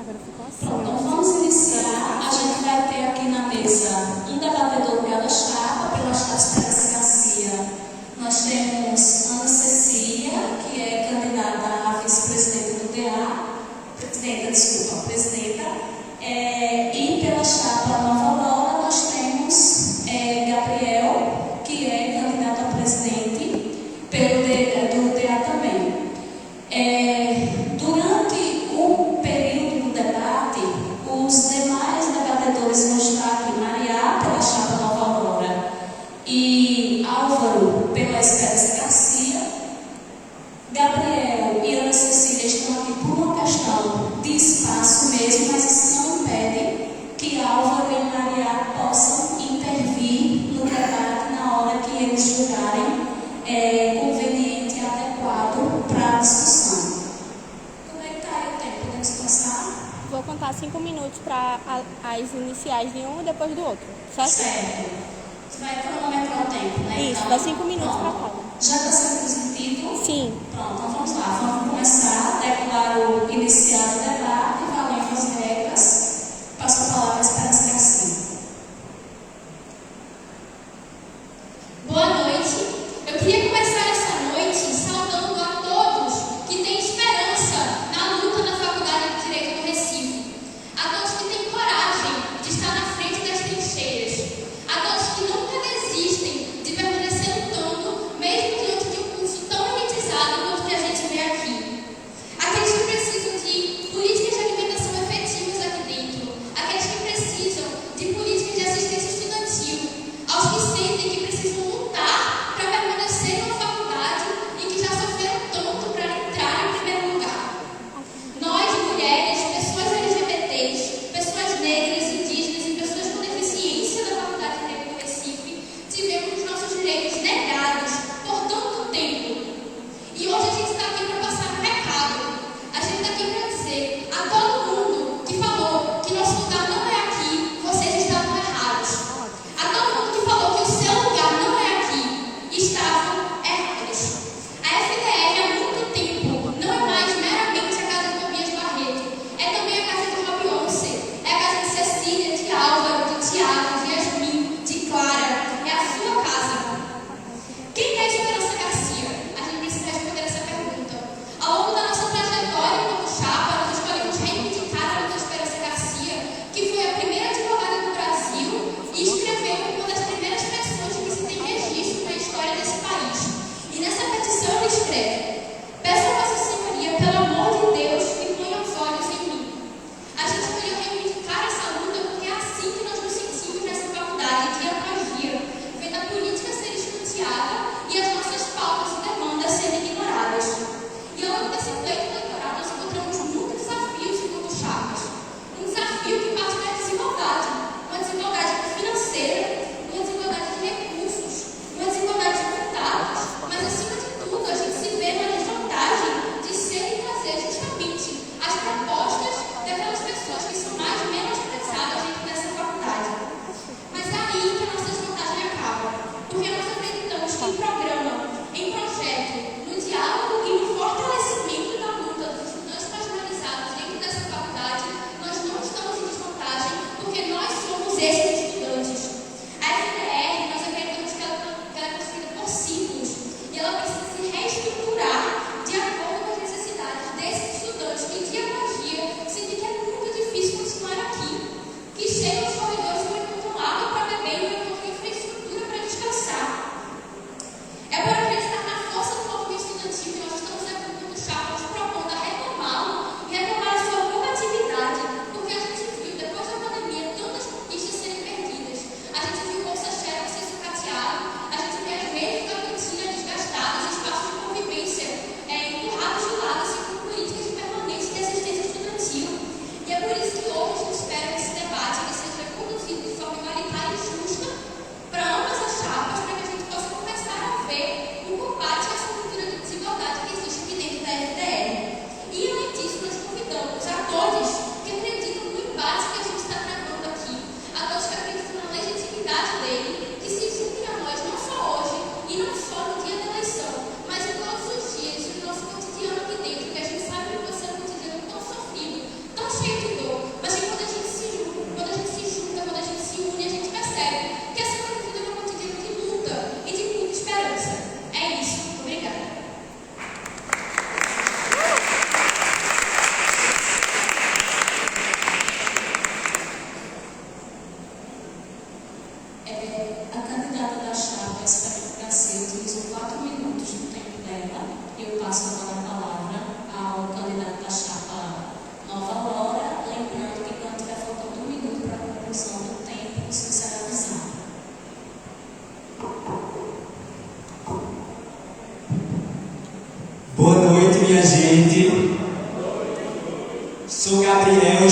Então, vamos iniciar. A gente vai ter aqui na mesa um debatedor pela chapa, pela chapa Esperança Garcia. Nós temos Ana Cecília, que é candidata a vice-presidenta do DA, presidenta. E pela chapa Nova Aurora, nós temos Gabriel, que é candidato a presidente do DA também. Durante o período do debate, os demais debatedores vão estar aqui: Maria, pela chapa Nova Aurora, e Álvaro, pela Esperança Garcia. Gabriel e Ana Cecília estão aqui por uma questão de espaço mesmo, mas isso não impede que Álvaro e Maria possam intervir no debate na hora que eles julgarem conveniente e adequado para a discussão. Como é que está aí o tempo? Podemos começar? Vou contar 5 minutos para as iniciais de um e depois do outro, certo? Certo. Você vai cronometrar o tempo, né? Isso, então, dá 5 minutos para cada. Já está sendo transmitido? Sim. Pronto, então vamos lá. Vamos começar. Declaro iniciado o debate, valendo as regras. Passo a palavra à Esperança Garcia. Boa noite. Eu queria começar essa noite saudando a todos que têm esperança na luta na Faculdade de Direito do Recife. A todos que têm coragem de estar na frente das trincheiras. A todos que nunca desistem de permanecer lutando, mesmo diante de um curso tão elitizado quanto que a gente vê aqui. Aqueles que precisam de políticas de alimentação efetivas aqui dentro. Aqueles que precisam de políticas de assistência estudantil. Aos que sentem que precisam lutar para permanecer na faculdade e que já sofreram tanto para entrar em primeiro lugar. Nós, mulheres, pessoas LGBTs, pessoas negras, indígenas e pessoas com deficiência da Faculdade de Direito do Recife, tivemos os nossos direitos negados por tanto tempo. E hoje a gente está aqui para passar um recado. A gente está aqui para dizer a todo mundo que falou que nosso lugar não é aqui, vocês estavam errados. A todo mundo que falou que o seu lugar não é aqui, estavam errados. A FDR há muito tempo não é mais meramente a casa de Tobias Barreto, é também a casa de Robionce, é a casa de Cecília, de Álvaro, de Tiago, de Yasmin, de Clara, é a sua casa. Quem é Esperança Garcia? A gente precisa responder essa pergunta. Ao longo da nossa trajetória como chapa, nós escolhemos reivindicar a luta de Esperança Garcia, que foi a primeira advogada do Brasil e escreveu uma das primeiras petições que se tem registro na história desse país. E nessa petição ele escreve: peço a Vossa Senhoria, pelo amor de Deus, que ponha os olhos em mim. A gente escolheu reivindicar essa luta porque é assim que nós nos sentimos nessa faculdade, dia após dia, vendo a política ser escanteada e as nossas pautas e demandas serem ignoradas. E ao longo desse pleito eleitoral nós encontramos muitos desafios enquanto chapas. Um desafio que parte da desigualdade, uma desigualdade financeira, uma desigualdade de recursos, uma desigualdade de contatos, mas acima de tudo a gente se vê na desvantagem de ser e trazer justamente as propostas daquelas pessoas que são mais menosprezadas dentro dessa faculdade. Mas é aí que a nossa desvantagem acaba, porque nós acreditamos que em programa, em projeto, no diálogo e no fortalecimento da luta dos estudantes marginalizados dentro dessa faculdade, nós não estamos em desvantagem, porque nós somos esses estudantes. A FDR, nós acreditamos que ela é construída por ciclos e ela precisa se reestruturar de acordo com as necessidades desses estudantes que dia após dia sentem que é muito difícil continuar aqui, que chegam aos corredores e não encontram água para beber e não encontram infraestrutura para descansar. É por acreditar na força do movimento estudantil que nós estamos aqui como chapas propondo a retomá-lo e retomar a sua combatividade, porque a gente viu, depois da pandemia, tantas conquistas serem perdidas. A gente viu o Bolsa Xerox ser sucateado, a gente vê as redes da cantina desgastadas, espaços de convivência empurrados de lado, assim como políticas de permanência e assistência estudantil. E é por isso que hoje a gente espera que esse debate ele seja conduzido de forma igualitária e justa para ambas as chapas, para que a gente possa começar a ver o combate a essa cultura de desigualdade que existe aqui dentro da FDR. E, além disso, nós convidamos a todos que acreditam no embate que a gente está travando aqui, a todos que acreditam na legitimidade dele, que se juntem a nós não só hoje e não só no dia da eleição, mas em todos os dias, no nosso cotidiano aqui dentro, que a gente sabe que vai ser um cotidiano tão sofrido, tão cheio de dor.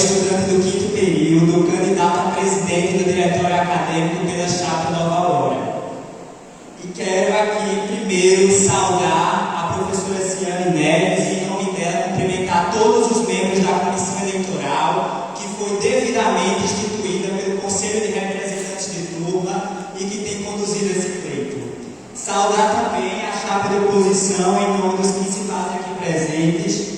estudante do 5º período, candidato a presidente do diretório acadêmico pela chapa Nova Aurora. E quero aqui primeiro saudar a professora Ciane Neves e, em nome dela, cumprimentar todos os membros da comissão eleitoral que foi devidamente instituída pelo Conselho de Representantes de Turma e que tem conduzido esse pleito. Saudar também a chapa de oposição em nome dos que se fazem aqui presentes.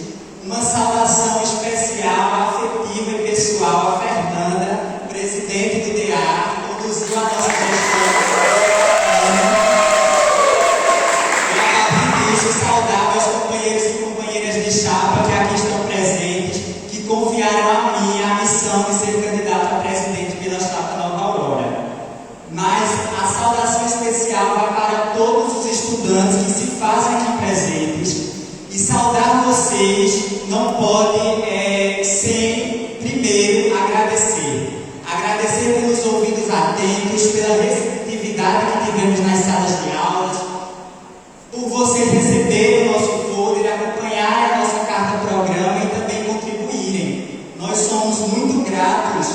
Uma saudação especial, afetiva e pessoal a Fernanda, presidente do DEAR, que conduziu a nossa gestão. E a partir disso, saudar meus companheiros e companheiras de chapa que aqui estão presentes, que confiaram a mim a missão de ser candidato a presidente pela chapa Nova Aurora. Mas a saudação especial vai para todos os estudantes que se fazem aqui presentes. E saudar vocês não pode sem, primeiro, agradecer. Agradecer pelos ouvidos atentos, pela receptividade que tivemos nas salas de aulas, por vocês receberem o nosso folder, acompanharem a nossa carta-programa e também contribuírem. Nós somos muito gratos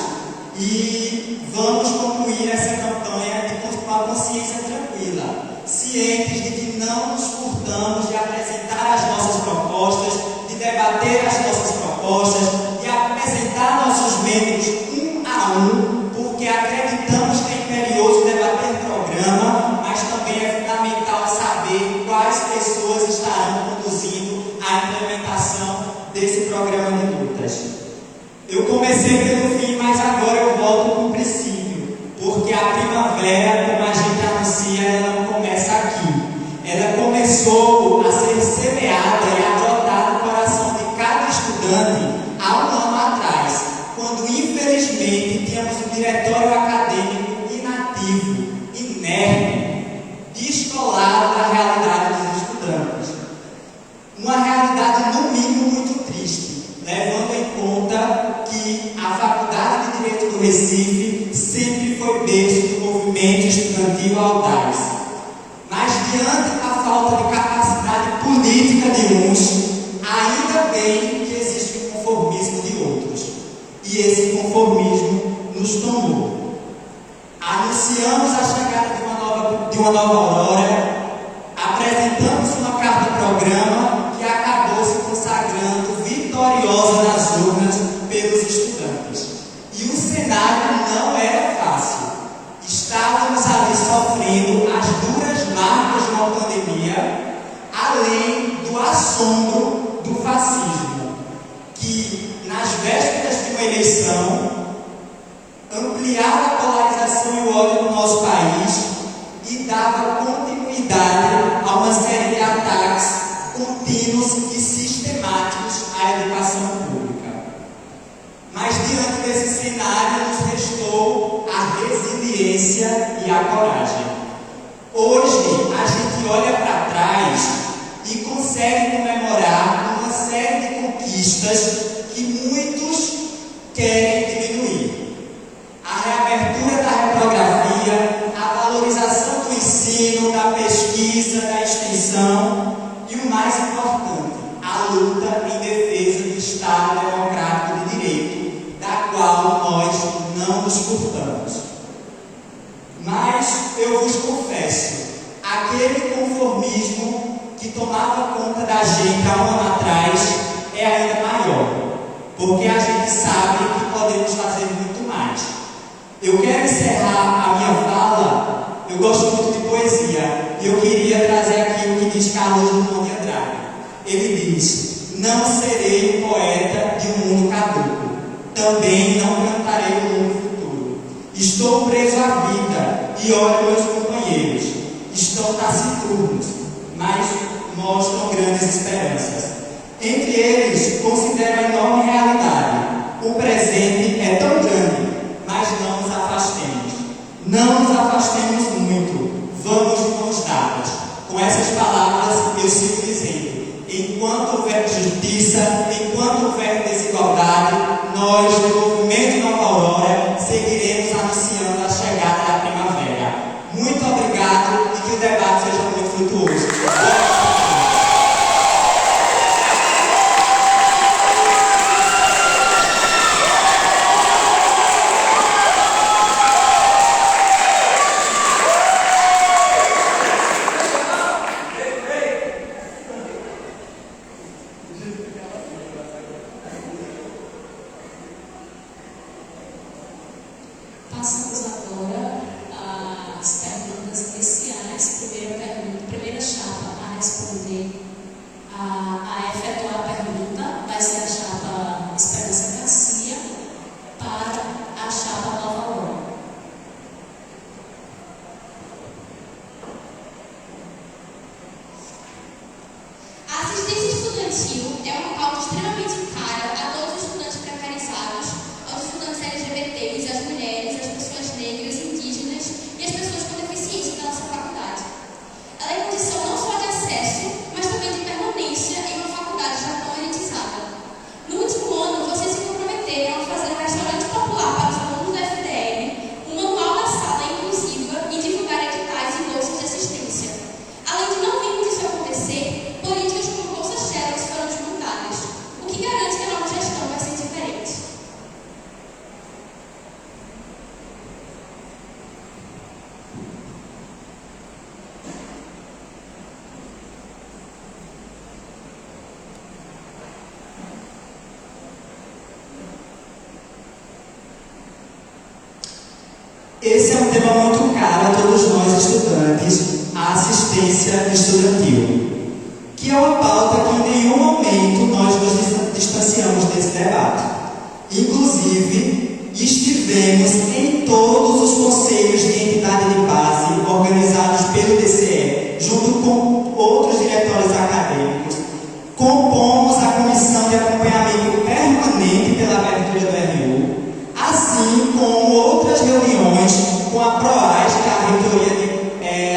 e vamos concluir essa campanha com a consciência tranquila, cientes de que não nos furtamos de apresentar as nossas propostas, de debater as nossas propostas, de apresentar nossos membros um a um, porque acreditamos que é imperioso debater programa, mas também é fundamental saber quais pessoas estarão conduzindo a implementação desse programa de lutas. Eu comecei pelo fim, mas agora eu volto para o princípio, porque a primavera, como a gente anuncia, ela não começa aqui. Ela começou a ser semeada e a brotar no coração de cada estudante há um ano atrás, quando infelizmente tínhamos um diretório acadêmico inativo, inerte, descolado da realidade dos estudantes. Uma realidade, no mínimo, muito triste, levando em conta que a Faculdade de Direito do Recife sempre foi berço do movimento estudantil audaz. Mas diante da falta de capacidade política de uns, ainda bem que existe o conformismo de outros. E esse conformismo nos tomou. Anunciamos a chegada de uma nova aurora, apresentamos uma carta-programa que acabou se consagrando vitoriosa nas urnas pelos estudantes. E o cenário não era fácil. Estávamos ali sofrendo as duras marcas de uma pandemia, além do assombro do fascismo, que nas vésperas de uma eleição ampliava a polarização e o ódio no nosso país e dava continuidade a uma série de ataques contínuos e sistemáticos à educação pública. Mas diante desse cenário nos restou a resiliência e a coragem. Hoje a gente olha para trás e consegue comemorar uma série de conquistas que muitos querem diminuir. A reabertura da reprografia, a valorização do ensino, da pesquisa, da extensão e o mais importante, a luta em defesa do Estado Democrático de Direito, da qual nós não nos furtamos. Mas eu vos confesso, aquele conformismo que tomava conta da gente há um ano atrás é ainda maior, porque a gente sabe que podemos fazer muito mais. Eu quero encerrar a minha fala, eu gosto muito de poesia, e eu queria trazer aqui o que diz Carlos Drummond de Andrade. Ele diz: não serei um poeta de um mundo caduco, também não cantarei o mundo futuro. Estou preso à vida e olho meus companheiros, estão taciturnos, mas mostram grandes esperanças. Entre eles, considero a enorme realidade. O presente é tão grande, mas não nos afastemos. Não nos afastemos muito. Vamos de mãos dadas. Com essas palavras, eu sigo dizendo: enquanto houver justiça, enquanto houver desigualdade, nós, do Movimento Nova Aurora, seguiremos anunciando a chegada da primavera. Muito obrigado e que o debate seja muito frutuoso. Esse é um tema muito caro a todos nós estudantes, a assistência estudantil, que é uma pauta que em nenhum momento nós nos distanciamos desse debate. Inclusive, estivemos em todos os conselhos de entidade de base organizados pelo DCE, junto com outros diretórios acadêmicos. Compomos a comissão de acompanhamento permanente pela abertura do RU, assim como outras reuniões com a PROAS, que é a Reitoria de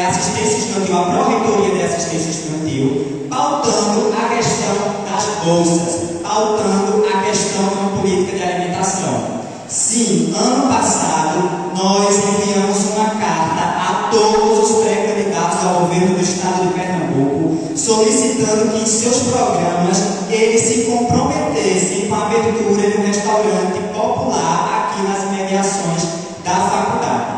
Assistência Estudantil, a Pró-Reitoria de Assistência Estudantil, pautando a questão das bolsas, pautando a questão da política de alimentação. Sim, ano passado, nós enviamos uma carta a todos os pré-candidatos ao governo do Estado de Pernambuco, solicitando que em seus programas eles se comprometessem com a abertura de um restaurante popular aqui nas imediações da faculdade.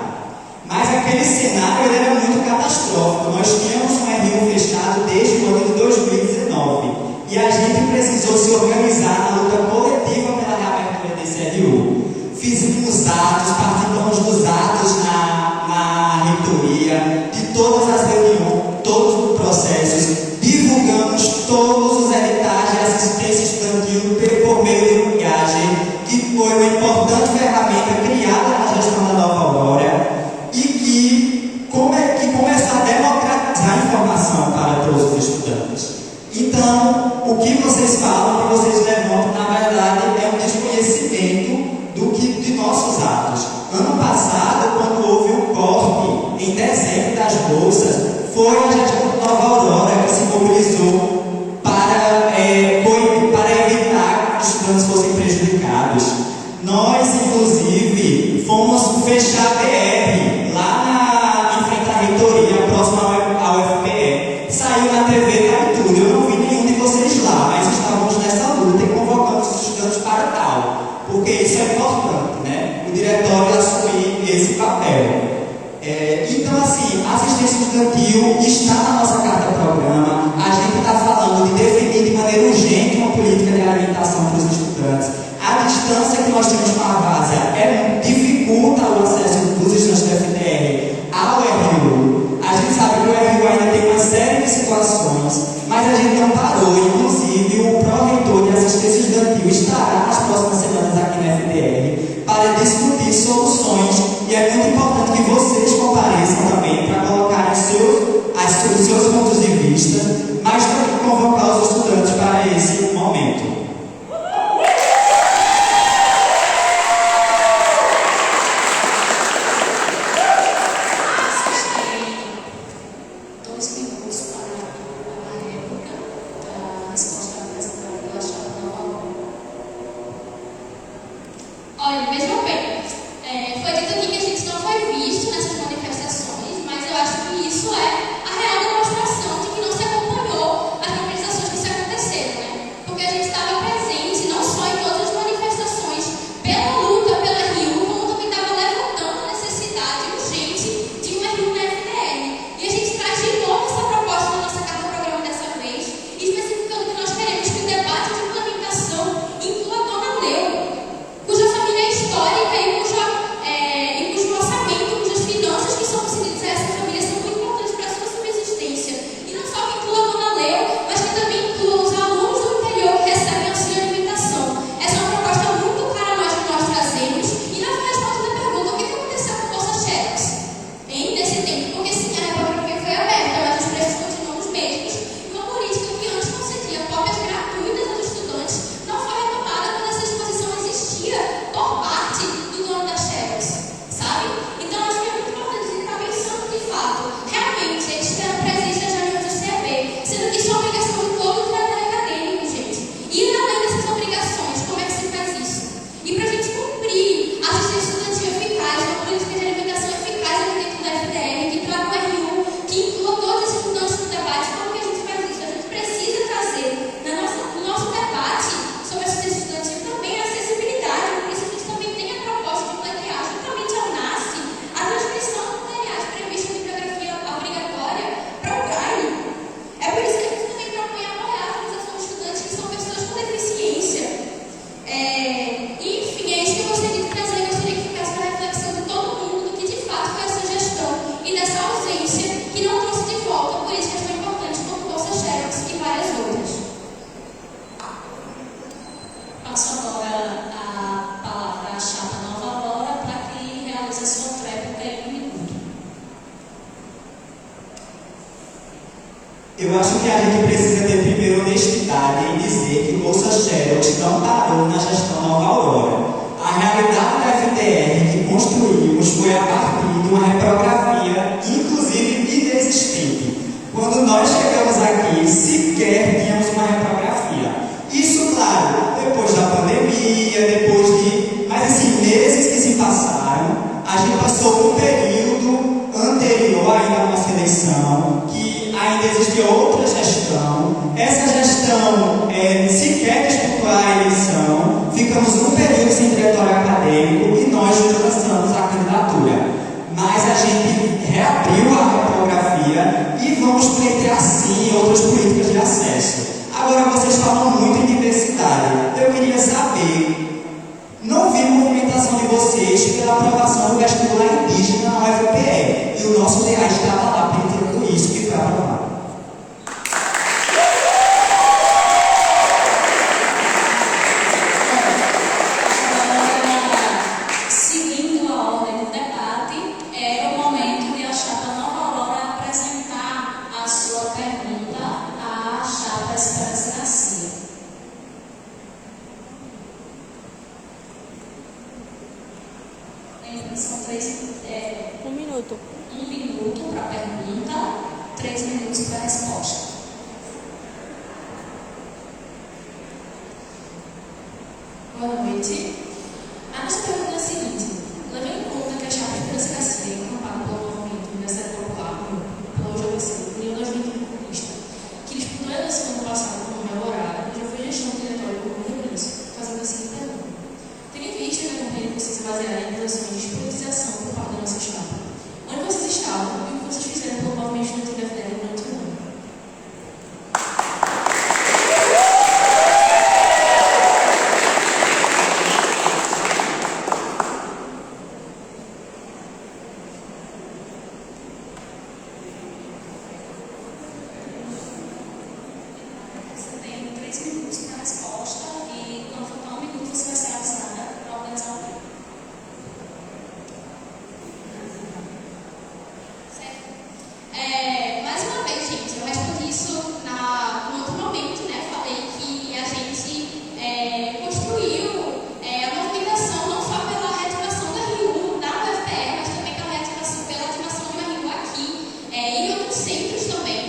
Mas aquele cenário ele era muito catastrófico. Nós tínhamos um RU fechado desde o ano de 2019 e a gente precisou se organizar na luta coletiva pela reabertura desse RU. Fizemos atos, participamos dos atos na reitoria, de todas as reuniões, todos os processos, divulgamos todos os editais de assistência estudantil por meio de viagem, que foi uma importante ferramenta criada na gestão da Nova Aurora e que começou a democratizar a informação para todos os estudantes. Então, o que vocês falam, o que vocês levantam, na verdade, é um desconhecimento de nossos atos. Ano passado, quando houve um corte em dezembro das bolsas, foi a gestão da Nova Aurora que se mobilizou para evitar que os estudantes fossem prejudicados. Nós, inclusive, fomos fechar a BR lá em frente à reitoria, próxima ao UFPE. Saiu na TV, tá e tudo. Eu não vi nenhum de vocês lá, mas estávamos nessa luta e convocamos os estudantes para tal. Porque isso é importante, né? O diretório assumir esse papel. Então, assim, a assistência estudantil está na nossa carta-programa. A gente está falando de definir de maneira urgente uma política de alimentação para os estudantes. A distância que nós temos com a Várzea dificulta o acesso dos estudantes da FDR ao RU. A gente sabe que o RU ainda tem uma série de situações, mas a gente não parou. Inclusive, o pró-reitor de assistência estudantil estará nas próximas semanas aqui na FDR para discutir soluções, e é muito importante que vocês compareçam também para colocar os seus pontos de vista, mas também convocar os estudantes para esse momento. Olha, vejam bem, foi dito aqui que a gente não foi visto nessas manifestações, mas eu acho que isso é a real demonstração de que não se acompanhou as mobilizações que se aconteceram, né? Porque a gente estava presente não só em todas as manifestações pela luta, pela RU, como também estava levantando a necessidade urgente de um RU na FDR. E a gente traz de novo essa proposta na nossa carta-programa dessa vez, especificando que nós queremos que o debate de implementação inclua a Dona Leu, cuja família é histórica Eu acho que a gente precisa ter primeiro honestidade em dizer que Bolsa Xerox não parou na gestão Nova Aurora. A realidade da FDR que construímos foi a partir de uma reprografia, inclusive inexistente. Quando nós chegamos aqui, sequer tínhamos uma reprografia. Isso, claro, depois da pandemia, depois de meses que se passaram, a gente passou por um período anterior ainda à nossa eleição, que ainda existia outra gestão. Essa gestão sequer disputou a eleição, ficamos um período sem diretório acadêmico e nós lançamos a candidatura. Mas a gente reabriu a reprografia e vamos pleitear sim outras políticas de acesso. Agora vocês falam muito em diversidade. Eu queria saber, não vi movimentação de vocês pela aprovação do vestibular indígena na UFPE. E o nosso DA estava lá pleiteando isso que foi aprovado. Seguindo a ordem do debate, é o momento de a chapa Nova Aurora apresentar a sua pergunta à chapa Esperança Garcia. São 1 minuto. 1 minuto para a pergunta, 3 minutos para a resposta. Boa noite. A nossa pergunta é a seguinte: levando em conta que a chapa Esperança Garcia é encampado pelo movimento Universidade Popular, pelo UJBC, União das Juventudes Comunista, que disputou a eleição ano passado com nome Alvorada, e já foi gestão do diretório do Governo Ministro, fazendo a seguinte pergunta: tendo em vista que a campanha de vocês se baseará em ações de politização por parte da nossa chapa, onde vocês estavam e o que vocês fizeram pelo movimento estudantil da FDL durante o ano? Você tem 3 minutos para a resposta e quando faltar 1 minuto você vai ser avisada para organizar o tempo. Certo? Mais uma vez, gente, eu respondi isso no outro momento, né? Falei que a gente construiu a movimentação não só pela reativação da RU da UFPE, mas também pela ativação de uma RU aqui e outros centros também.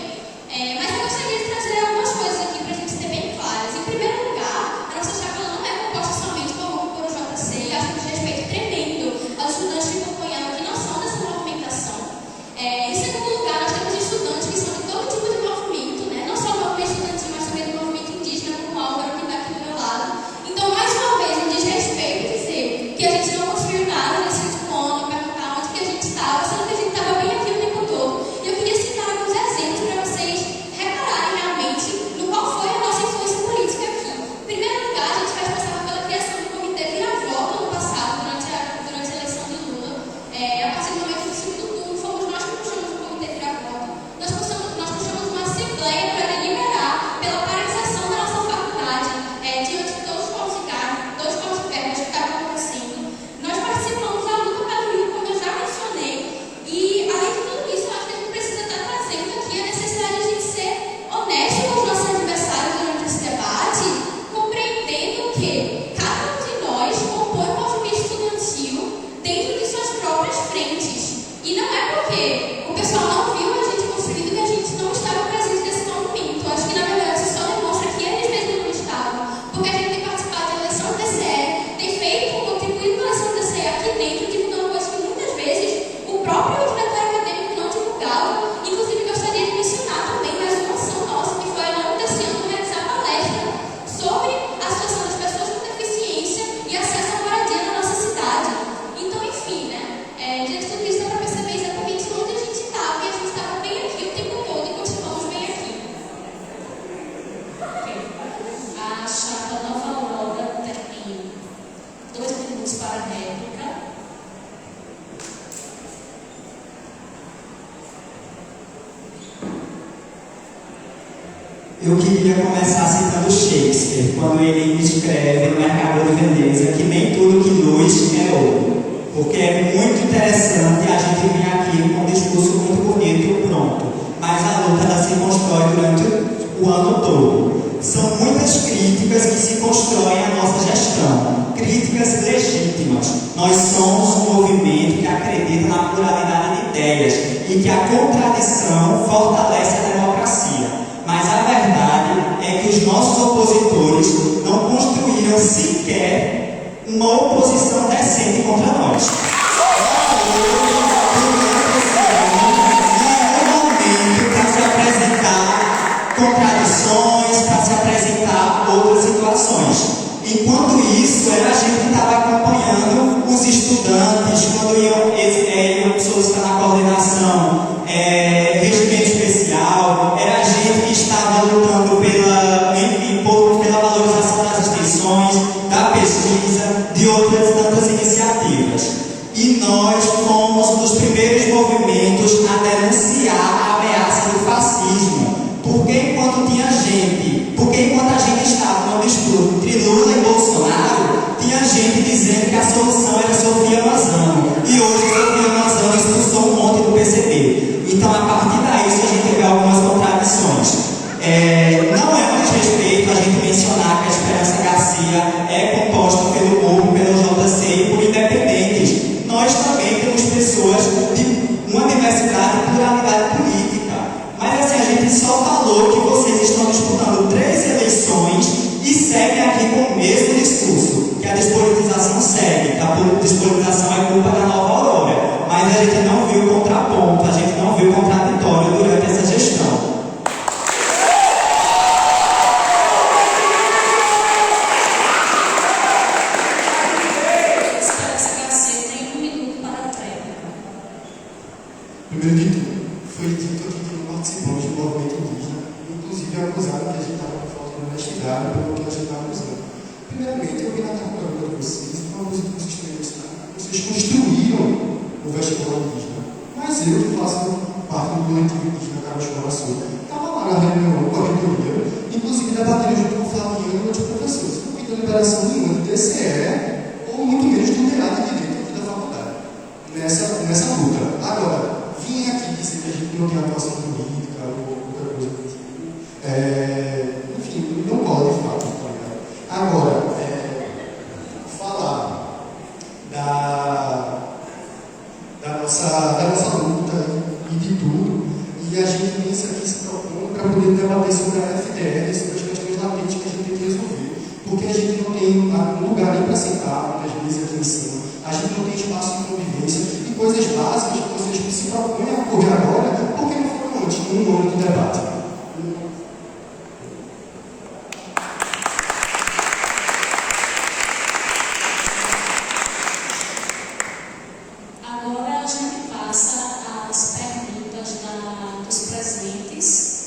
Mas eu gostaria de trazer algumas coisas aqui para a gente ter bem claras. Em primeiro lugar, a nossa chapa não é composta somente por JC, e acho que de respeito tremendo aos estudantes que acompanham que não são dessa movimentação. Em segundo lugar, nós temos estudantes que são de todo tipo de movimento, né? Não só o movimento estudantil, mas também do movimento indígena, como o Álvaro, que está aqui do meu lado. Então, mais uma vez, um desrespeito dizer que a gente não construiu nada nesse ano, perguntar onde que a gente estava, sendo que a gente estava bem aqui o tempo todo. E eu queria citar alguns exemplos para vocês repararem realmente no qual foi a nossa influência política aqui. Em primeiro lugar, a gente faz passar pela criação do comitê Vira-Voto no passado, durante a eleição de Lula. A partir do momento do segundo turno, fomos nós que puxamos o comitê Vira-Voto. Nós puxamos uma assembleia para deliberar pela paralisação da nossa faculdade, diante de todos os povos de carne, todos os povos de terra que estavam acontecendo. Nós participamos da luta pelo Rio, como eu já mencionei, e além de tudo isso, eu acho que a gente precisa estar trazendo aqui a necessidade de a gente ser honesto com os nossos adversários durante esse debate, compreendendo que cada um de nós compõe o movimento estudantil dentro de suas próprias frentes. E não é porque o pessoal não viu a gente construindo que a gente não estava presente nesse movimento. Acho que, na verdade, isso só demonstra que eles mesmos não estavam. Porque a gente tem participado da eleição do DCE, tem contribuído na eleição do DCE aqui dentro, divulgando coisas que muitas vezes o próprio diretório acadêmico não divulgava. Inclusive, gostaria de mencionar também mais uma ação nossa, que foi ao longo desse ano realizar palestra sobre a situação das pessoas com deficiência e acesso à moradia na nossa cidade. Então, enfim, né? Diante de tudo isso, dá para perceber exatamente onde a gente estava, e a gente estava bem aqui o tempo todo e continuamos bem aqui. A chapa Nova Aurora tem 2 minutos para a réplica. Eu queria começar citando Shakespeare, quando ele escreve no Mercador de Veneza que nem tudo que luz é ouro. Porque é muito interessante a gente vir aqui com um discurso muito bonito, pronto. Mas a luta ela se constrói durante o ano todo. São muitas críticas que se constroem à nossa gestão, críticas legítimas. Nós somos um movimento que acredita na pluralidade de ideias e que a contradição fortalece a democracia. Mas a verdade é que os nossos opositores não construíram sequer uma oposição decente contra nós. Para se apresentar contradições, para se apresentar outras situações. Enquanto isso, era a gente que estava acompanhando os estudantes quando iam solicitar na coordenação regimento especial, era a gente que estava lutando pela valorização das extensões, da pesquisa, de outras tantas iniciativas. E nós fomos um dos primeiros movimentos a denunciar a ameaça do fascismo. Porque enquanto a gente estava no disputa entre Lula e Bolsonaro, tinha gente dizendo que a solução era Sofia Manzano. E hoje Sofia Manzano expulsou um monte do PCB. Então, a partir daí, a gente vê algumas contradições. Não é mais respeito a gente mencionar que a Esperança Garcia é composta pelo povo, pelo JC e por independentes. Nós também temos pessoas de uma diversidade e pluralidade política. Mas assim, a gente só falou que vocês estão disputando 3 eleições e seguem aqui com o mesmo discurso, que a despolitização segue, que a despolitização é culpa da Nova Aurora. Mas a gente não viu contraponto, a gente não viu contraditório durante essa gestão. Primeiro de tudo, foi dito aqui que não participamos do movimento indígena, inclusive acusaram que a gente estava com falta de honestidade pelo que a gente estava usando. Primeiramente, eu vi na calculadora de vocês, uma coisa que vocês têm mostrado, vocês construíram o vestibular indígena. Mas eu, que faço parte do coletivo indígena Caroscola Sul, estava lá na reunião com a reitoria, inclusive debatendo junto com o Flaviano e outros professores. Não vi deliberação nenhuma do TCE, ou muito menos do Teatro de Direito aqui da faculdade, nessa luta. Agora, vim aqui dizer que a gente não tem atuação política ou outra coisa do tipo. Enfim, não cola de fato, tá ligado? Agora, falar da nossa luta e de tudo, e a gente vem isso aqui se propondo para poder debater sobre a FDR, sobre as questões latentes que a gente tem que resolver. Porque a gente não tem lugar nem para sentar, muitas vezes aqui em cima, a gente não tem espaço de convivência e coisas básicas que vocês se propõem a ocorrer agora, porque não foram antes, num ano de debate. Agora a gente passa às perguntas dos presentes.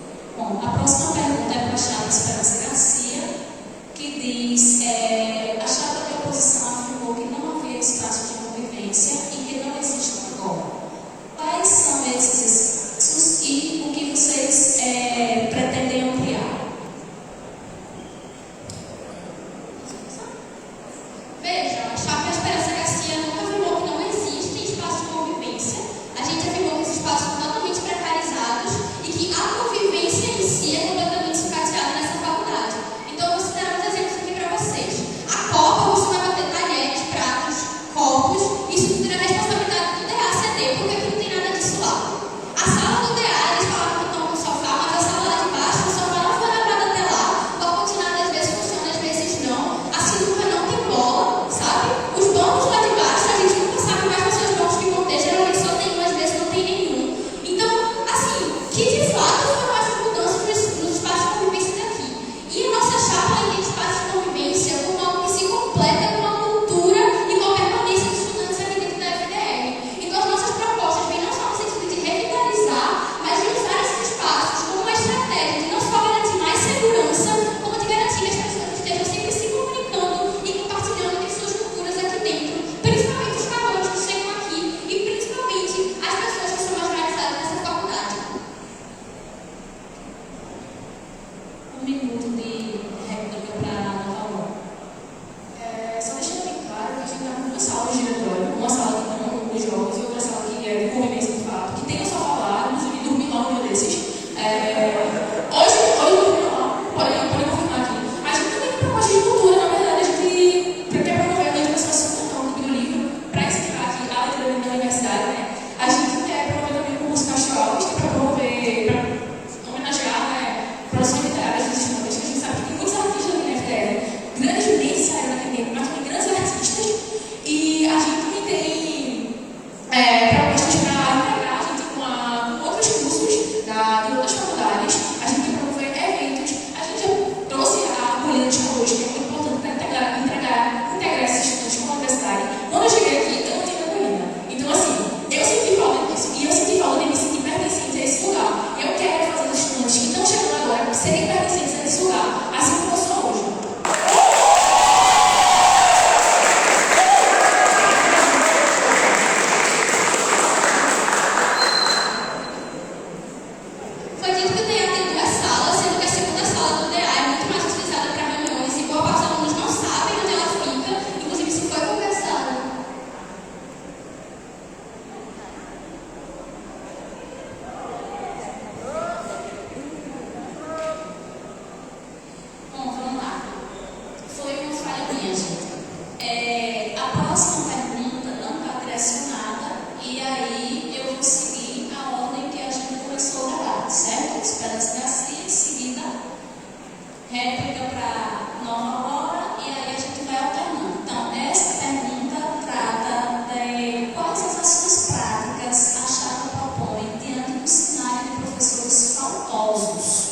réplica para Nova Aurora e aí a gente vai alternando. Então, essa pergunta trata de quais as ações práticas a chapa propõe diante do cenário de professores faltosos.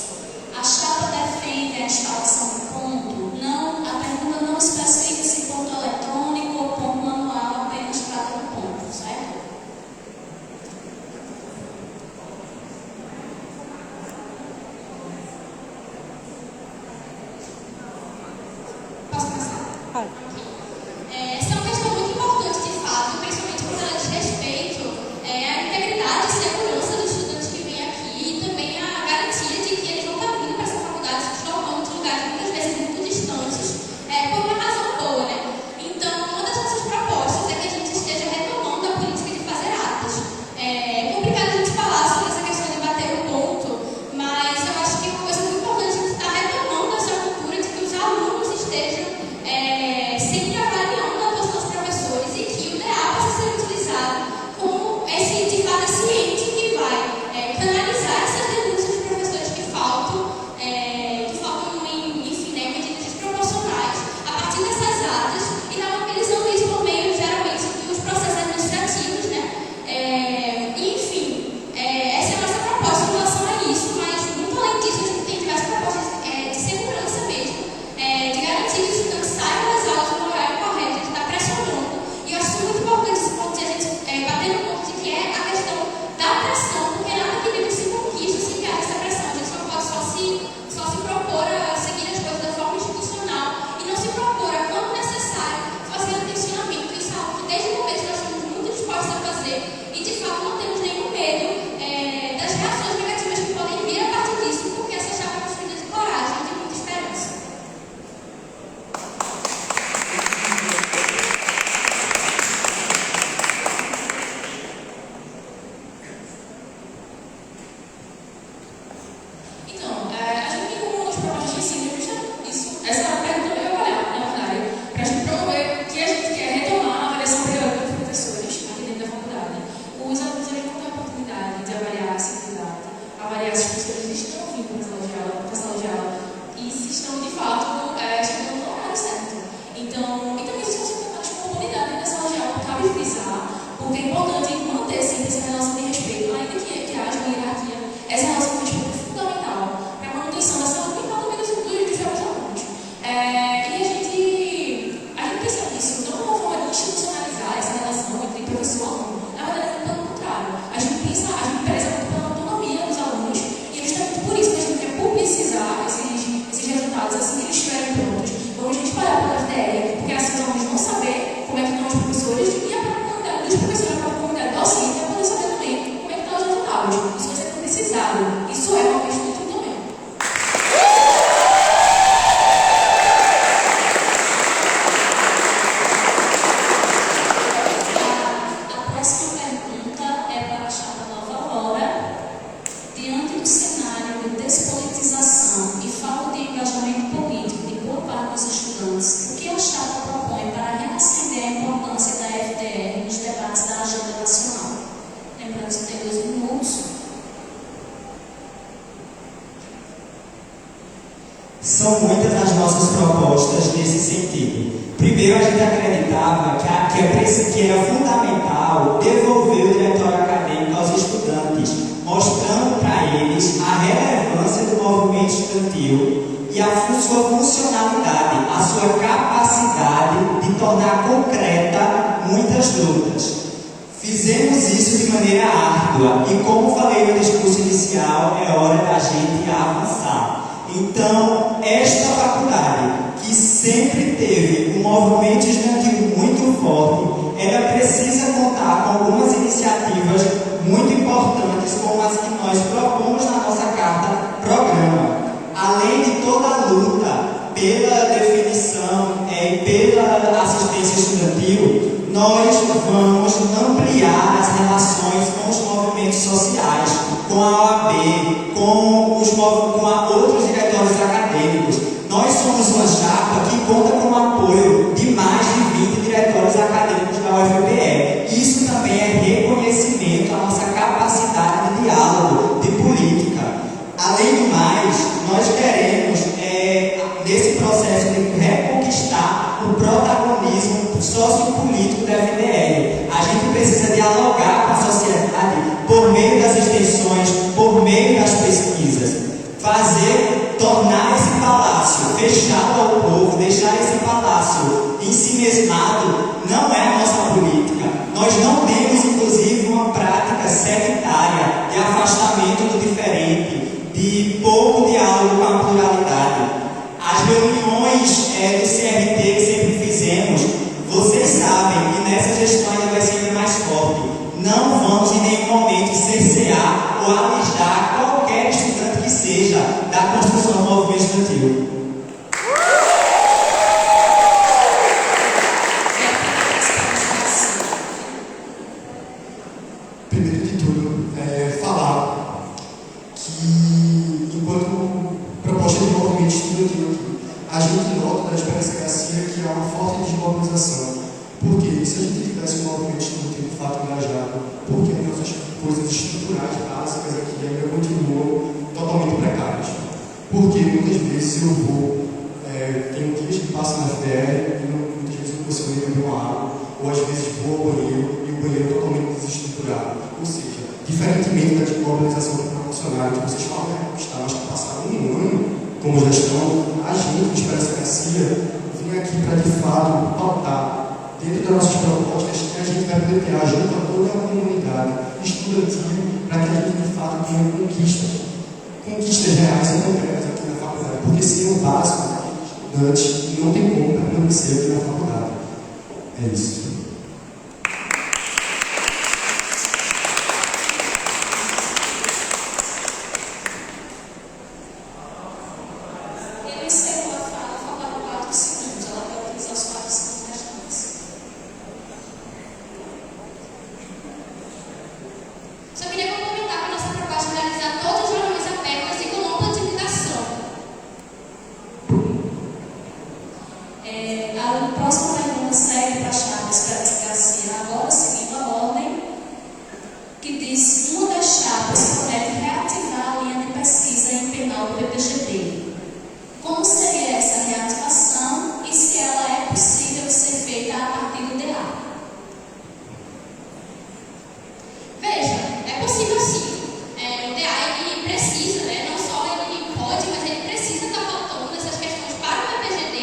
A chapa defende a instalação do ponto? Não, a pergunta não especifica se ponto eletrônico ou ponto manual, apenas trata do ponto, certo? Posso começar? Pode. Essa é uma questão muito importante, de fato, principalmente porque ela diz respeito à integridade e segurança dos estudantes que vêm aqui e também a garantia de que eles vão estar vindo para essa faculdade, se deslocando de lugares muitas vezes muito distantes, por uma razão boa, né? Então, uma das nossas propostas é que a gente esteja retomando a política de fazer atas. É complicado a gente falar sobre essa questão de bater o ponto, mas eu acho que é uma coisa muito importante a gente estar retomando essa cultura de que os alunos estejam sempre avaliando a atuação dos professores e que o DA possa ser utilizado como esse, de fato, esse ente que vai canalizar essas denúncias de professores que faltam enfim, né, medidas desproporcionais a partir dessas atas e estar mobilizando isso por meio, geralmente, dos processos administrativos, né? Enfim, essa é a nossa proposta em relação a isso, mas muito além disso, a gente tem diversas propostas de segurança mesmo, de garantir que os estudantes saiam das aulas no horário correto, a gente está pressionando. E eu acho isso muito importante esse ponto de a gente bater no ponto de que é a questão da pressão, porque nada que deve se conquista se enviar essa pressão. A gente não pode só se propor a seguir as coisas da forma institucional e não se propor a, quando necessário, fazer atencionamento. Isso é algo que desde o começo nós estamos muito dispostos a fazer e, de fato, não temos nenhum medo das reações negativas que podem vir a partir disso, porque essa chapa é construída de coragem e de muita esperança. Então, a gente tem como uma das propostas de ensino isso. Essa é a pergunta que eu vou olhar, na verdade, para a gente promover que a gente quer retomar a avaliação periódica dos professores aqui dentro da faculdade. Os alunos eles vão ter a oportunidade de avaliar a civilidade, avaliar se os professores estão vindo para a sala de aula e se estão, de fato, chegando no horário certo. Então, e também se estão sendo tratados com comunidade dentro da sala de aula, cabe frisar, porque é importante manter sempre essa relação de respeito, ainda que haja uma hierarquia. Essa relação de respeito é fundamental para a manutenção da saúde mental também dos próprios alunos. E a gente pensa nisso não como uma forma de institucionalizar essa relação entre professor e aluno. Na verdade, é pelo contrário. A gente preza muito pela autonomia dos alunos e é justamente por isso que a gente quer publicizar esses resultados assim que eles estiverem prontos. Vamos a gente espalhar pela FDR, porque assim os alunos vão saber como é que estão os professores e a própria comunidade dos professores, a própria comunidade docente vai poder saber também como é que estão os resultados. Isso vai ser publicizado. Isso é uma questão de também. A próxima pergunta é para a chapa Nova Aurora. Diante do cenário de despolitização e falta de engajamento político de boa parte dos estudantes, o que a chapa propõe para reacender a importância da FDR nos debates da agenda nacional? Lembrando que tem 2 minutos. São muitas as nossas propostas nesse sentido. Primeiro, a gente acreditava que era fundamental devolver o diretório acadêmico aos estudantes, mostrando para eles a relevância do movimento estudantil e a sua funcionalidade, a sua capacidade de tornar concreta muitas lutas. Fizemos isso de maneira árdua e, como falei no discurso inicial, é hora da gente avançar. Então, esta faculdade, que sempre teve um movimento estudantil muito forte, ela precisa contar com algumas iniciativas muito importantes, como as que nós propomos na nossa carta-programa. Além de toda a luta pela definição e pela assistência estudantil, nós vamos ampliar as relações com os movimentos sociais, com a OAB, com outros diretórios acadêmicos. Nós somos uma chapa que conta com o apoio de mais de 20 diretórios acadêmicos da UFPE. Isso também é reconhecimento à nossa capacidade de diálogo, de política. Além do mais, nós queremos nesse processo de reconquistar o protagonismo sociopolítico da FDL. A gente precisa dialogar com a sociedade por meio das extensões, por meio das pesquisas. Tornar esse palácio fechado ao povo, deixar esse palácio em si mesmado, não é a nossa política. Nós não temos, inclusive, uma prática sectária de afastamento do diferente, de pouco diálogo com a pluralidade. As reuniões do CRT que sempre fizemos, vocês sabem, e nessa gestão ainda vai ser ainda mais forte, não vamos em nenhum momento cercear ou alistar qualquer estudante que seja da construção do movimento estudantil. Primeiro de tudo, falar que, enquanto proposta de movimento estudantil aqui, a gente nota da Esperança que há uma forte desmobilização. Porque se a gente tivesse um movimento estudantil de fato engajado, porque as nossas coisas estruturais básicas aqui ainda continuam totalmente precárias. Porque muitas vezes eu vou, tenho dias que passo na FDR e muitas vezes não consigo nem beber uma água, ou às vezes vou ao banheiro e o banheiro é totalmente desestruturado. Ou seja, diferentemente da desmobilização do proporcionário que vocês falam que conquistar, mas que passaram um ano como gestão, a gente, de Esperança Garcia, vem aqui para de fato pautar dentro das nossas propostas que a gente vai pleitear junto a toda a comunidade estudantil para que a gente de fato tenha conquistas reais e concretas aqui na faculdade, porque sem o básico antes não tem como permanecer aqui na faculdade. É isso. Eu encerro a fala, falando 4 segundos. Ela vai utilizar os 4 segundos restantes. Só queria complementar que a nossa proposta é realizar todas as reuniões abertas e com ampla divulgação. A próxima pergunta segue para a chapa Esperança Garcia, agora seguindo a ordem, que diz: uma das chapas promete reativar a linha de pesquisa em penal do PPGD. Como seria essa reativação e se ela é possível ser feita a partir do DA? Veja, é possível sim. O DA ele precisa, não só ele pode, mas ele precisa estar pautando essas questões para o PPGD.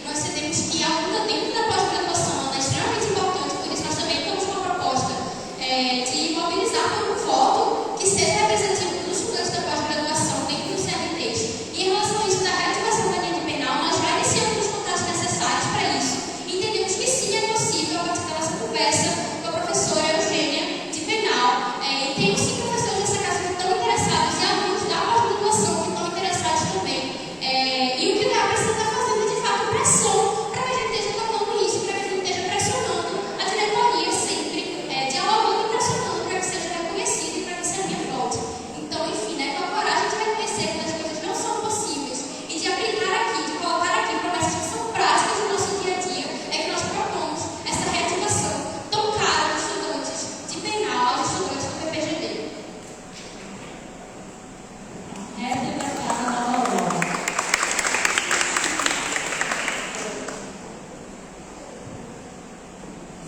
Nós sabemos que a luta dentro da pós-graduação é extremamente importante, por isso nós também estamos com uma proposta de mobilizar por um voto que seja representativo dos estudantes da pós-graduação dentro dos CRTs. E em relação a isso da reativação da linha de penal, nós já iniciamos os contatos necessários para isso. Entendemos que sim é possível, a partir da nossa conversa com a professora Eugênia de penal. E temos sim professores dessa casa que estão interessados e alunos da pós-graduação que estão interessados também. E o que o DA precisa estar fazendo é de fato pressão para que a gente esteja tocando isso, para que a gente esteja pressionando a diretoria sempre, dialogando e pressionando para que seja reconhecido e para que essa linha volte. Então, enfim, com a coragem de reconhecer que as coisas não são possíveis e de aplicar aqui, de colocar aqui promessas que são práticas do nosso dia a dia, é que nós propomos essa reativação tão cara aos estudantes de penal, aos estudantes do PPGD. Réplica para a nova ordem.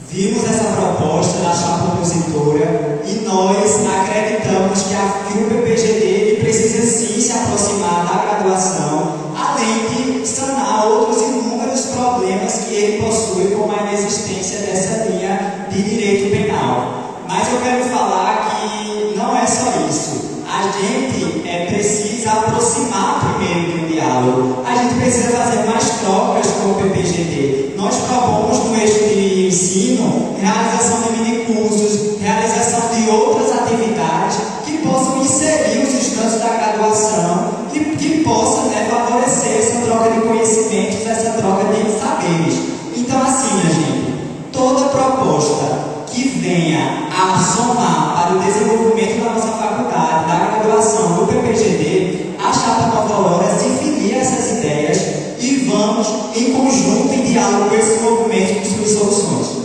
Vimos essa proposta da chapa opositora e nós acreditamos que o PPGD ele precisa sim se aproximar da graduação, além de sanar outros inúmeros problemas que ele possui, como a inexistência dessa linha de direito penal. Mas eu quero falar que não é só isso. A gente precisa aproximar primeiro de um diálogo. A gente precisa fazer mais trocas com o PPGD. Nós propomos no eixo de ensino realização de minicursos, realização de outras atividades que possam inserir os estudantes da graduação e que possam favorecer essa troca de conhecimentos, essa troca de saberes. Então, assim, minha gente, toda proposta que venha a somar para o desenvolvimento da nossa faculdade, da graduação, do PPGD, a chapa Nova Aurora se filia a essas ideias e vamos, em conjunto, em diálogo com esse movimento, construir soluções.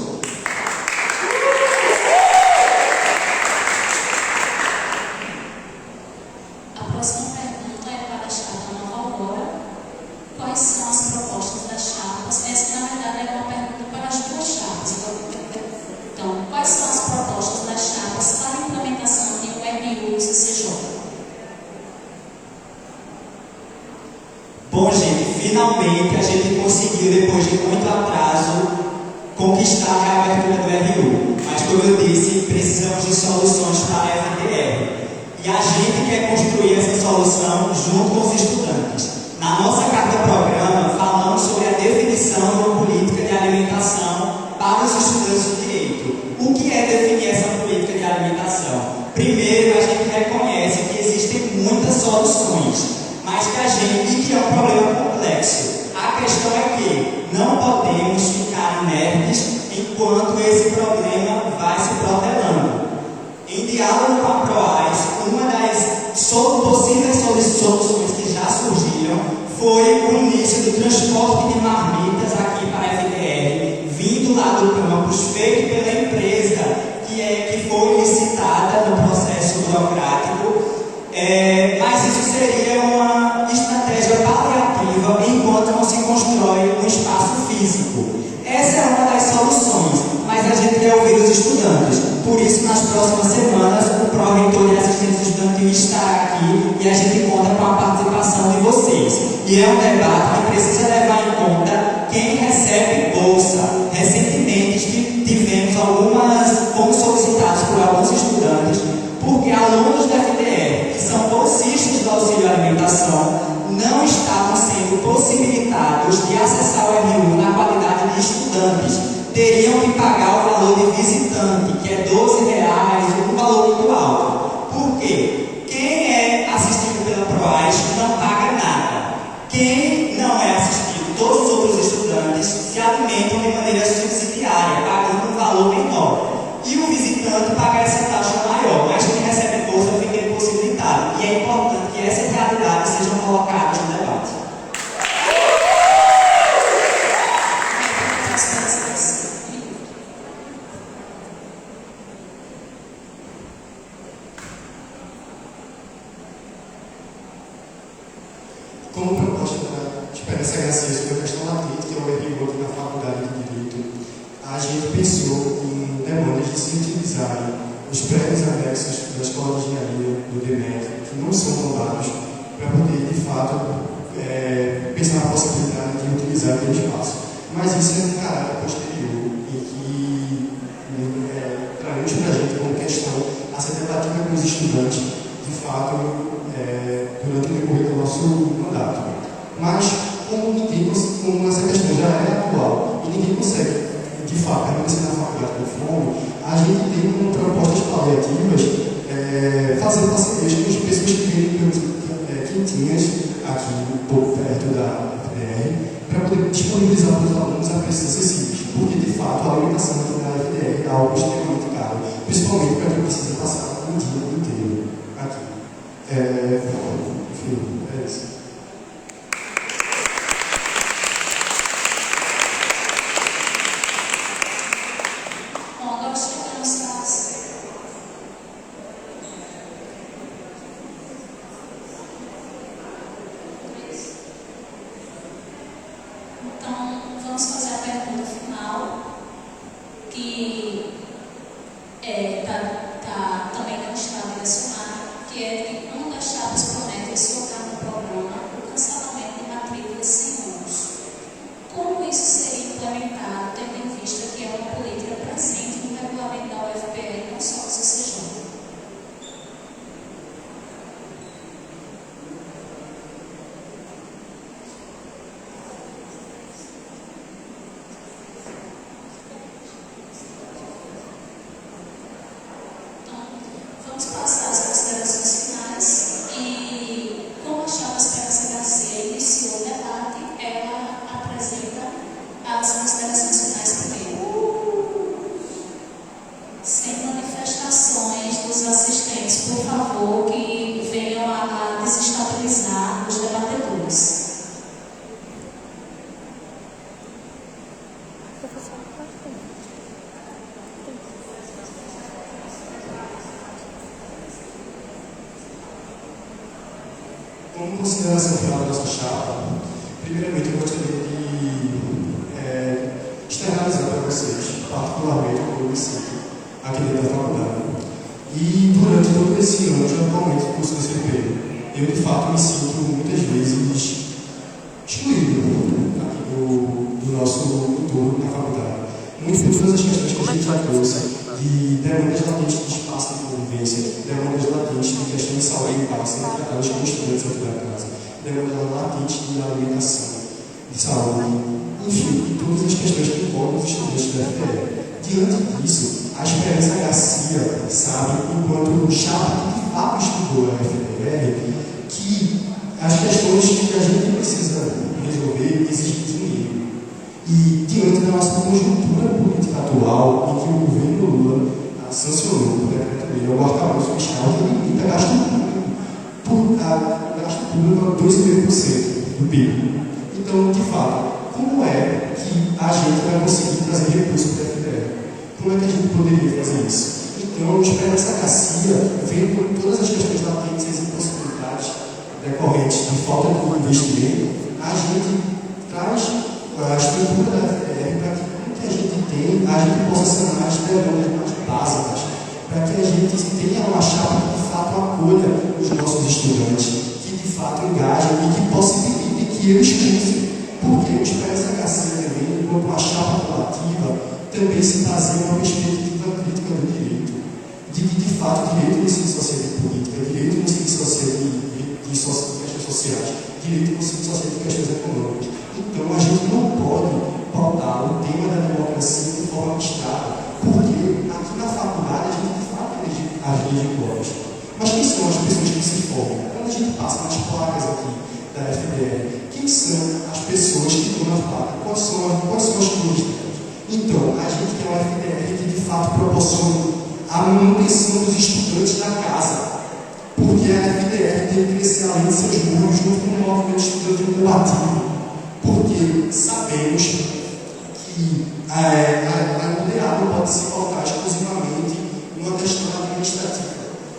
A próxima pergunta é para a chapa Nova Aurora. Quais são as finalmente a gente conseguiu, depois de muito atraso, conquistar a abertura do RU. Mas, como eu disse, precisamos de soluções para a FDR. E a gente quer construir essa solução junto com os estudantes. Na nossa carta-programa, falamos sobre a definição de uma política de alimentação para os estudantes de direito. O que é definir essa política de alimentação? Primeiro, a gente reconhece que existem muitas soluções, mas que a gente, que é um problema complexo. A questão é que não podemos ficar inertes enquanto esse problema vai se protelando. Em diálogo com a PROAS, uma das possíveis soluções que já surgiram foi o início do transporte de marmitas aqui para a FDR, vindo lá do campus, feito pela empresa que foi licitada no processo burocrático. Mas isso seria uma estratégia paliativa enquanto não se constrói um espaço físico. Essa é uma das soluções, mas a gente quer ouvir os estudantes. Por isso, nas próximas semanas, o Pró-Reitor de Assistência Estudantil estará aqui e a gente conta com a participação de vocês. E é um debate que precisa levar em conta quem recebe bolsa. Recentemente fomos solicitados por alguns estudantes, porque alunos da FDR, que são bolsistas do auxílio alimentação, não estavam sendo possibilitados de acessar o RU na qualidade de estudantes. Teriam que pagar o valor de visitante, que é R$12, um valor muito alto. Por quê? Quem é assistido pela PROAS não paga nada. Quem não é assistido, todos os outros estudantes, se alimentam de maneira subsidiária, pagando um valor menor. E o visitante paga essa taxa maior, mas quem recebe bolsa fica impossibilitado. E é importante que essas realidades sejam colocadas no debate. Como proposta de experiência Garcia sobre a questão latente, que é o RU aqui na Faculdade de Direito, a gente pensou em demandas de se utilizarem os prédios anexos da Escola de Engenharia do DEMET, que não são roubados, para poder, de fato, pensar na possibilidade de utilizar aquele espaço. Mas isso é um caráter posterior e que traz para a gente como questão a ser debatida com os estudantes, de fato, durante o decorrer do nosso mandato. Mas, como essa questão já é atual e ninguém consegue, de fato, permanecer na faculdade com fome, a gente tem como propostas paliativas fazer parcerias com as pessoas que vendem quentinhas aqui um pouco perto da FDR, para poder disponibilizar para os alunos a preços acessíveis, porque, de fato, a alimentação aqui na FDR é algo extremamente caro, principalmente para quem precisa passar um dia inteiro aqui. Enfim, é isso. Bom, agora chegamos às... Então, vamos fazer a pergunta final, que está também não está direcionada, que é que uma das chapas promete colocar no programa o cancelamento de matrículas sem ônus. Como isso seria implementado, tendo em vista que é uma política presente no regulamento da UFPR, não só do CCJ? Vamos passar as considerações finais e, como a chapa PSHC iniciou o debate, ela apresenta as considerações finais primeiro. Sem manifestações dos assistentes, por favor, que venham a desestabilizar os debatedores. Como consideração final da nossa chapa, primeiramente eu gostaria de externalizar para vocês, particularmente o que eu me sinto aqui dentro da faculdade. E durante todo esse ano, já atualmente no curso do CP, eu de fato me sinto muitas vezes excluído. Entre todas as questões que a gente já trouxe, de demandas latentes de espaço de convivência, demandas latentes de questões de saúde mental, sendo tratadas como estudantes dentro da casa, demandas latentes de alimentação, de saúde, enfim, todas as questões que envolvem os estudantes da FPE. Diante disso, a Esperança Garcia sabe, enquanto chapa que de fato estudou a FPR, que as questões que a gente precisa resolver exigem dinheiro. E diante da nossa conjuntura política atual, em que o governo Lula sancionou por decreto-lei o arcabouço fiscal que limita gasto público a 2,5% do PIB. Então, de fato, como é que a gente vai conseguir trazer recursos para a FPR? Como é que a gente poderia fazer isso? Então, Esperança Garcia, vendo todas as questões latentes e impossibilidades decorrentes de falta de investimento, a gente traz a estrutura da FPR para que tudo que a gente tem, a gente possa sanar as demandas mais básicas, para que a gente tenha uma chapa que de fato acolha os nossos estudantes, que de fato engajem e que possibilite que eles cursem. Porque o Esperança Garcia também, enquanto uma chapa colativa, também se baseia numa perspectiva crítica do direito. De que, de fato, direito não se dissocia de política, direito não se dissocia de questões sociais, direito não se dissocia de questões econômicas. Então, a gente não pode pautar o tema da democracia de forma abstrata, porque aqui na faculdade a gente, de fato, elege glórias. Mas quem são as pessoas que se formam? Quando a gente passa nas placas aqui da FDR, quem são as pessoas que estão na placa? Quais são as cores delas? Então, a gente tem uma FDR que de fato proporciona a manutenção dos estudantes da casa, porque a FDR tem que crescer além de seus muros junto com o movimento estudantil combativo, porque sabemos que a moderada não pode se pautar exclusivamente numa questão administrativa,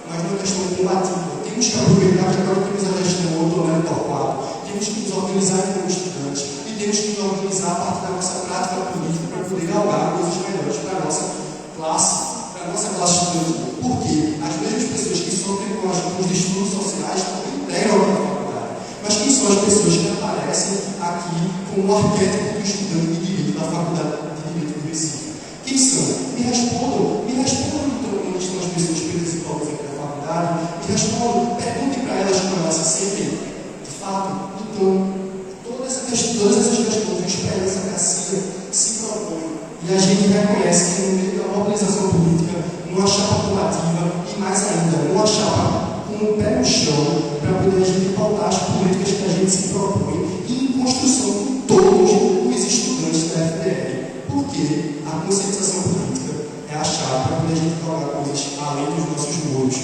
mas numa questão combativa. Temos que aproveitar que agora temos a gestão autonomia Torquato, temos que nos organizar como estudantes e temos que nos organizar a partir da nossa prática política para poder galgar coisas melhores para a nossa classe estudantil. Porque as mesmas pessoas que sofrem com os distúrbios sociais também integram a faculdade. Mas quem são as pessoas que aparecem aqui como o arquétipo do estudante de direito da Faculdade de Direito do Recife? Quem são? Me respondam então, onde estão as pessoas pretas e pobres aqui na faculdade, me respondam, perguntem para elas como elas se sentem, de fato. Então, todas essas questões de Esperança Garcia se propõem, e a gente reconhece que no meio da mobilização política, numa chapa combativa e mais ainda, numa chapa com o pé no chão, para poder a gente pautar as políticas que a gente se propõe e em construção com todos os estudantes da FDR. Porque a conscientização política é a chave para poder a gente colocar coisas além dos nossos muros.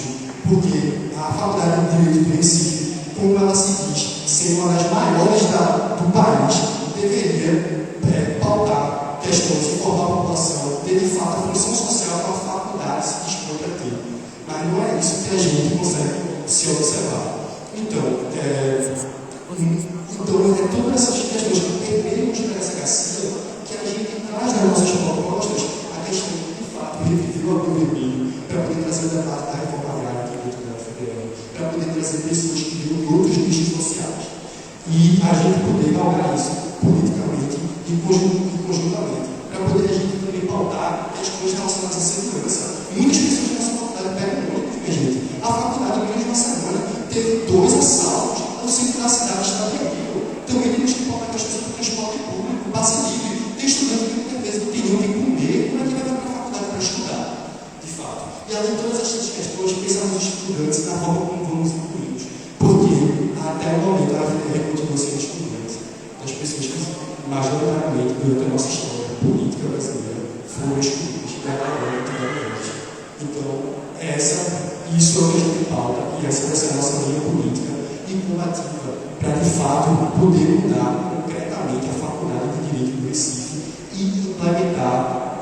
Porque a Faculdade de Direito do Recife, como ela se diz, ser uma das maiores do país, deveria pautar questões de formar a população, ter de fato a função social que a faculdade se dispõe a ter. Mas não é isso que a gente consegue se observar. Então, todas essas questões que permeiam de Esperança Garcia, que a gente traz nas nossas propostas, a questão de fato reviveu a pandemia, para poder trazer o debate da reforma agrária aqui dentro da FDR, para poder trazer pessoas que vivem em outros nichos sociais. E a gente poder galgar isso politicamente e conjuntamente, para poder a gente também pautar questões relacionadas à segurança. Muitas pessoas nessa faculdade pegam ônibus, minha gente. A faculdade, no meio de uma semana, teve 2 assaltos no centro da cidade de Estadio. Também temos que pautar questões do transporte público, passe livre. Tem estudante que muitas vezes não tem nem o que comer, como é que vai para a faculdade para estudar, de fato. E além de todas essas questões, pensar nos estudantes na forma como vamos incluí-los. Porque até o momento a FDR continua sendo estudante das pessoas que majoritariamente durante a nossa história política brasileira foram excluídas pedagogalmente. Então, isso é o que a gente pauta e essa vai ser a nossa linha política e combativa para, de fato, poder mudar concretamente a Faculdade de Direito do Recife e implementar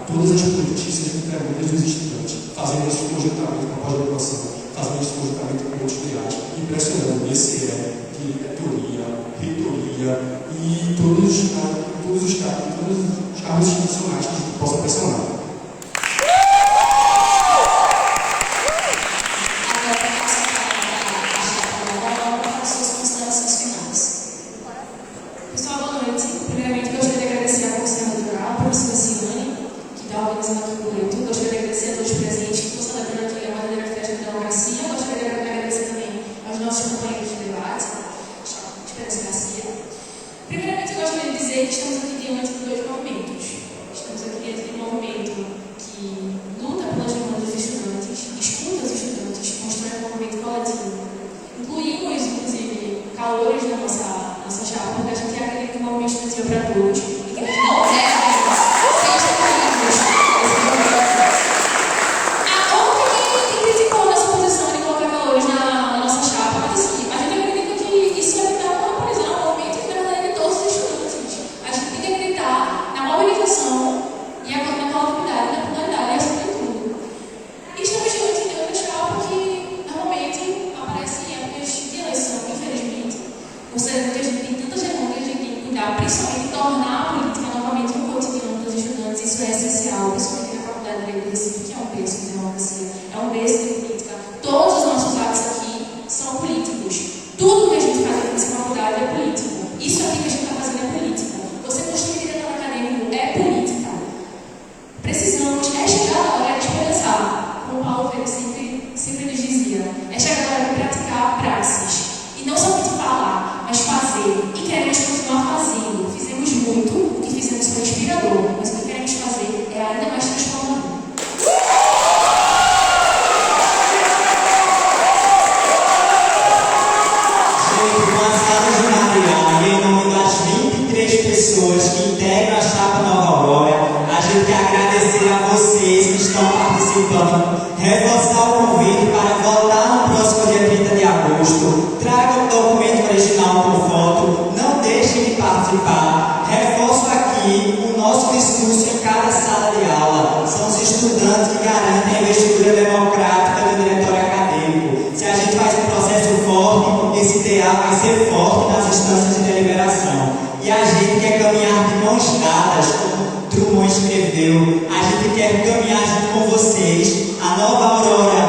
todas as políticas que sejam determinadas dos estudantes, fazendo isso conjuntamente com a pós-graduação, fazendo isso conjuntamente com outros pilares, impressionando o ICE, diretoria, reitoria e todos os cargos institucionais que a gente possa pressionar. Pessoal, boa noite. Primeiramente, gostaria de agradecer à Conselho Natural, a professora Silvane, estamos aqui diante de dois movimentos. Estamos aqui diante de um movimento que luta pelas demandas dos estudantes, escuta os estudantes, constrói um movimento coletivo. Incluímos, inclusive, calores na nossa chapa, porque a gente acredita que o movimento estudantil é para todos e que não devem ser excluídos. Ontem quem criticou nossa posição de colocar calores na nossa chapa, mas assim, a gente acredita que isso é tentar monopolizar o movimento que na verdade é de todos os estudantes. A gente tem que acreditar na mobilização e na coletividade, na pluralidade e acima de tudo. E estamos diante de outra chapa que normalmente aparece em épocas de eleição, infelizmente. Considerando que a gente tem tantas demandas que a gente tem que cuidar, principalmente tornar a política novamente um cotidiano dos estudantes, isso é essencial, principalmente na Faculdade de Direito do Recife, que é um berço de democracia, é um berço de política. Todos os nossos atos aqui são políticos. Tudo que a gente faz aqui nessa faculdade é político. Isso aqui que a gente está fazendo é política. Você construir diretor acadêmico é política. Precisamos, é chegar a hora de esperançar, como Paulo Freire sempre nos dizia, é chegar a hora de praticar praxis. E não somente falar, mas fazer. E queremos continuar fazendo. Fizemos muito, o que fizemos foi inspirador, mas o que queremos fazer é ainda mais transformador. Gente, com as salas de Mariana, em nome das 23 pessoas que integram a Chapa Nova Aurora, a gente quer agradecer a vocês que estão participando, reforçar o convite para votar no próximo dia 30 de agosto. Traga o documento original por foto, não deixem de participar. Reforço aqui o nosso discurso em cada sala de aula. São os estudantes que garantem a investidura democrática do diretório acadêmico. Se a gente faz um processo forte, esse TA vai ser forte nas instâncias de deliberação. E a gente quer caminhar de mãos dadas, como Drummond escreveu. A gente quer caminhar junto com vocês. A Nova Aurora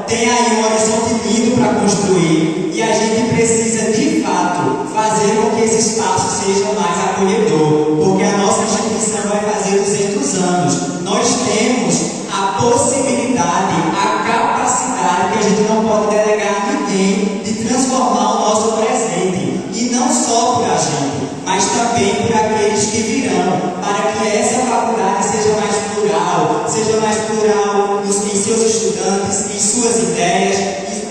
tem aí um horizonte lindo para construir. E a gente precisa, de fato, fazer com que esse espaço seja mais acolhedor. Porque a nossa instituição vai fazer 200 anos. Nós temos a possibilidade, a capacidade que a gente não pode delegar a ninguém de transformar o nosso presente. E não só por a gente, mas também por aqueles que virão, para que essa faculdade seja mais plural em seus estudantes, em suas ideias,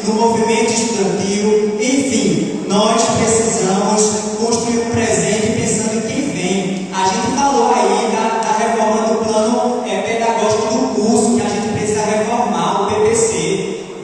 no movimento estudantil. Enfim, nós precisamos construir um presente pensando em quem vem. A gente falou aí da reforma do plano pedagógico do curso, que a gente precisa reformar, o PPC.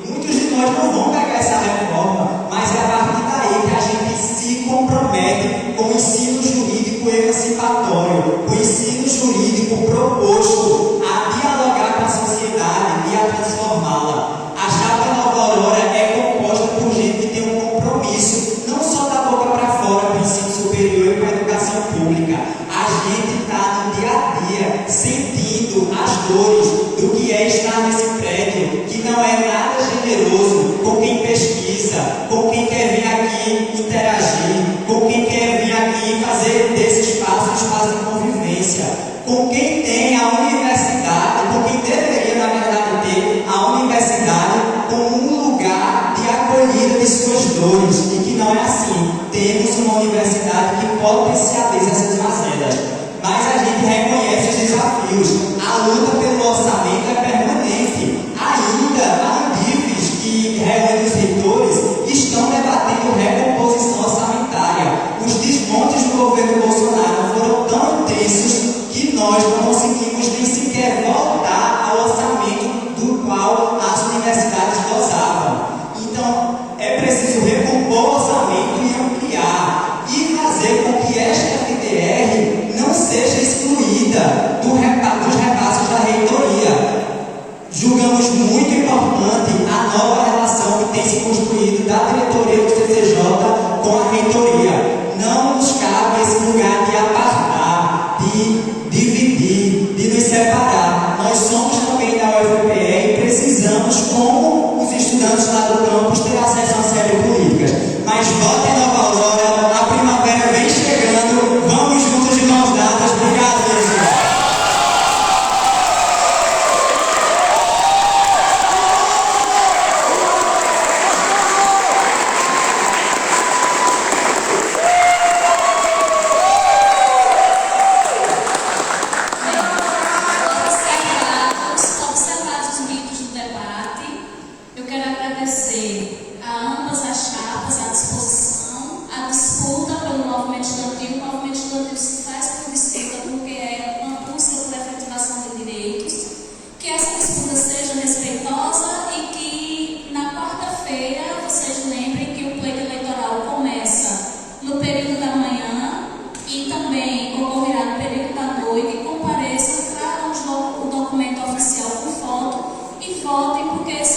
Muitos de nós não vão pegar essa reforma, mas é a partir daí que a gente se compromete com o ensino jurídico emancipatório, com o ensino jurídico proposto a dialogar com a sociedade e a transformá-la. A Chapa Nova Aurora é composta por gente que tem um compromisso, não só da boca para fora com o ensino superior e com a educação pública. A gente está no dia a dia sentindo as dores do que é estar nesse prédio, que não é nada generoso com quem pesquisa, com quem quer vir aqui interagir, com quem quer vir aqui fazer desse espaço um espaço de convivência, com quem tem a universidade, com quem deveria, na verdade, ter a universidade como um lugar de acolhida de suas dores, e que não é assim. Temos uma universidade que potencializa essas mazelas, mas a gente reconhece os desafios. A luta pelo orçamento é permanente. Ainda a Andifes, que reúne os reitores, estão debatendo recomposição orçamentária. Os desmontes do governo Bolsonaro foram tão intensos que nós não conseguimos nem sequer voltar ao orçamento do qual as universidades gozavam. Então, é preciso recompor o orçamento e ampliar, e fazer com que esta FDR não seja excluída dos repasses da reitoria. votem, porque esse